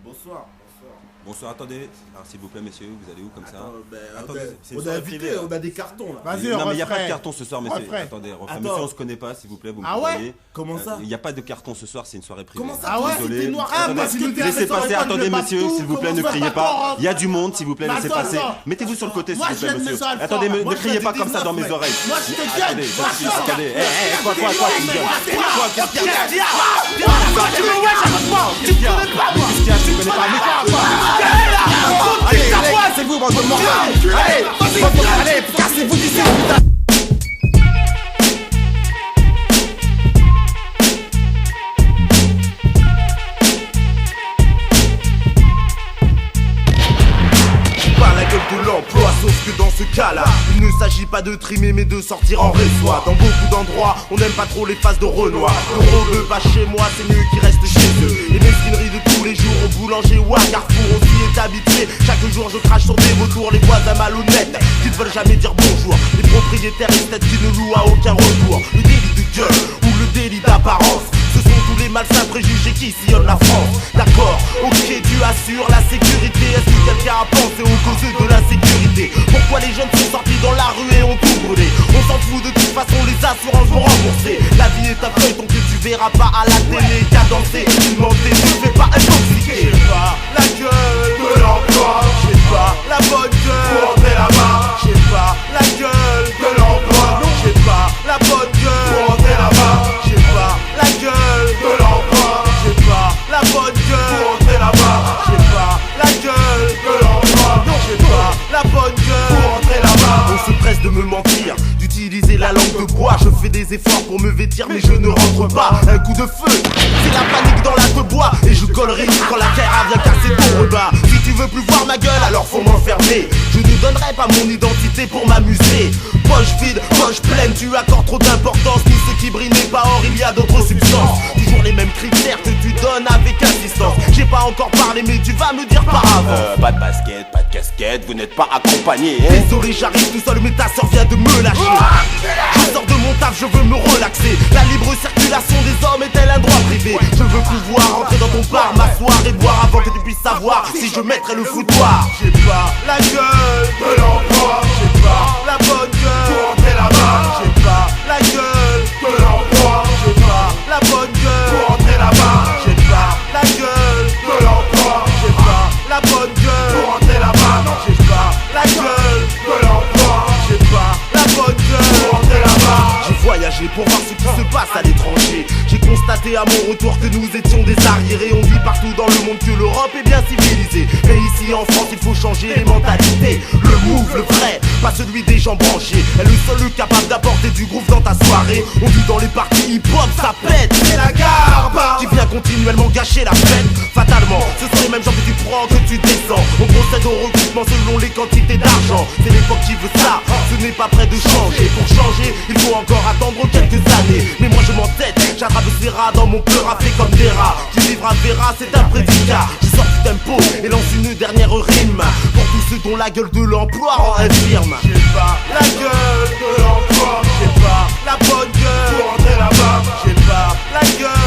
Bonsoir. Bonsoir, attendez. Alors, s'il vous plaît, messieurs, vous allez où comme ça? Attendez, c'est une on a soirée invité, privée, là. on a des cartons là. Vas-y, Non, mais il n'y a pas de refrais. carton ce soir, messieurs. Refrais. Attendez, refrais. Attends. Monsieur, on se connaît pas, s'il vous plaît, vous me Ah ouais? voyez. Comment ça? Il n'y a pas de carton ce soir, c'est une soirée privée. Comment ça? Ah ouais? Désolé. C'était noir. Attendez, parce que t'es laissez resté passer, en attendez, école de messieurs, partout. s'il vous plaît, ne Comment criez ça, pas. d'accord, Il y a du monde, s'il vous plaît, Mais laissez attends, passer. attends. Mettez-vous sur le côté, s'il Moi, vous je plaît, viens de monsieur. mettre ça à le Attendez, fort. ne Moi, je criez viens pas de comme ça dans 19, mes oreilles. Moi, je te Attendez, gueule. attendez. Quoi, tu gueules? Quoi, qu'est-ce qu'il y a? Tu me wesh avec moi. Tu me connais pas, moi. Qu'est-ce qu'il y a? Tu connais pas mes quoi? Allez, c'est vous, bande de morts. Allez, cassez-vous d'ici, putain. Pas la gueule de l'emploi, sauf que dans ce cas-là, il ne s'agit pas de trimer mais de sortir en réseau. Dans beaucoup d'endroits, on n'aime pas trop les phases de Renoir. Le rôle pas chez moi, c'est mieux qu'il reste chez eux. Les mesquineries de tous les jours au boulanger ou à Carrefour, on s'y est habitué. Chaque jour je crache sur des vautours, les voisins malhonnêtes qui ne veulent jamais dire bonjour. Les propriétaires esthètes qui ne louent à aucun retour. Le délit de gueule ou le délit d'apparence, ce sont tous les malsains préjugés qui sillonnent la France. D'accord, ok, tu assures la sécurité. Est-ce que quelqu'un a pensé aux causes de l'insécurité? Pourquoi les jeunes sont sortis dans la rue et ont tout brûlé? On s'en fout de toute façon, les assurances vont rembourser. La vie est un feuilleton que tu verras pas à la télé. Cadencé, alimenté, ne fais pas intoxiquer. J'ai pas la gueule de l'emploi, j'ai pas la bonne gueule pour entrer là-bas. J'ai pas la gueule de l'emploi, j'ai pas la bonne gueule pour entrer là-bas. J'ai pas la gueule de l'emploi, j'ai pas la bonne gueule pour entrer là-bas. J'ai pas la gueule de l'emploi, j'ai pas la bonne gueule pour entrer là-bas. On se presse de me mentir, d'utiliser la langue de bois. Je fais des efforts pour me vêtir mais je ne rentre pas. Un coup de feu, c'est la panique dans la te bois. Et je collerai quand la caïra vient casser ton repas. Si tu veux plus voir ma gueule, alors faut m'enfermer. Je ne donnerai pas mon identité pour m'amuser. Poche vide, poche pleine, tu accordes trop d'importance. Tout ce qui brille n'est pas or, il y a d'autres substances. Toujours les mêmes critères que tu donnes avec insistance. J'ai pas encore parlé mais tu vas me dire par avant. Pas de basket, pas de casquette, vous n'êtes pas accompagné, hein? Désolé, j'arrive tout seul mais ta soeur vient de me lâcher. Je sors de mon taf, je veux me relaxer. La libre circulation des hommes est-elle un droit privé? Je veux pouvoir rentrer dans ton bar, m'asseoir et boire avant que tu puisses savoir si je mettrai le foutoir. J'ai pas la gueule de l'emploi, j'ai pas la bonne gueule pour entrer là-bas. J'ai pas la gueule de l'emploi, j'ai pas la bonne gueule pour entrer là-bas. J'ai pas la gueule de l'emploi, j'ai pas la bonne gueule pour entrer là-bas. Non, j'ai pas la gueule de l'emploi, j'ai pas la bonne gueule pour entrer là-bas. J'ai voyagé pour voir ce qui se passe à l'étranger. J'ai constaté à mon retour que nous étions des arriérés. On dit partout dans le monde que l'Europe est bien civilisée, mais ici en France il faut changer les mentalités. Le move, le vrai, pas celui des gens branchés, est le seul capable d'apporter du groove dans ta soirée. On dit dans les parties hip-hop ça pète, c'est la garbe qui vient continuellement gâcher la fête. Fatalement, ce sont les mêmes gens que tu prends, que tu descends. On procède au recrutement selon les quantités d'argent. C'est l'époque qui veut ça, ce n'est pas prêt de changer. Pour changer, il faut encore attendre quelques années. Mais moi je m'entête, j'attrape ces rats dans mon cœur fait comme des rats. Qui vivra verra, c'est un prédicat. Je sors du tempo et lance une dernière rime pour tous ceux dont la gueule de l'emploi rend infirme. J'ai pas la gueule de l'emploi, j'ai pas la bonne gueule pour entrer là-bas. J'ai pas la gueule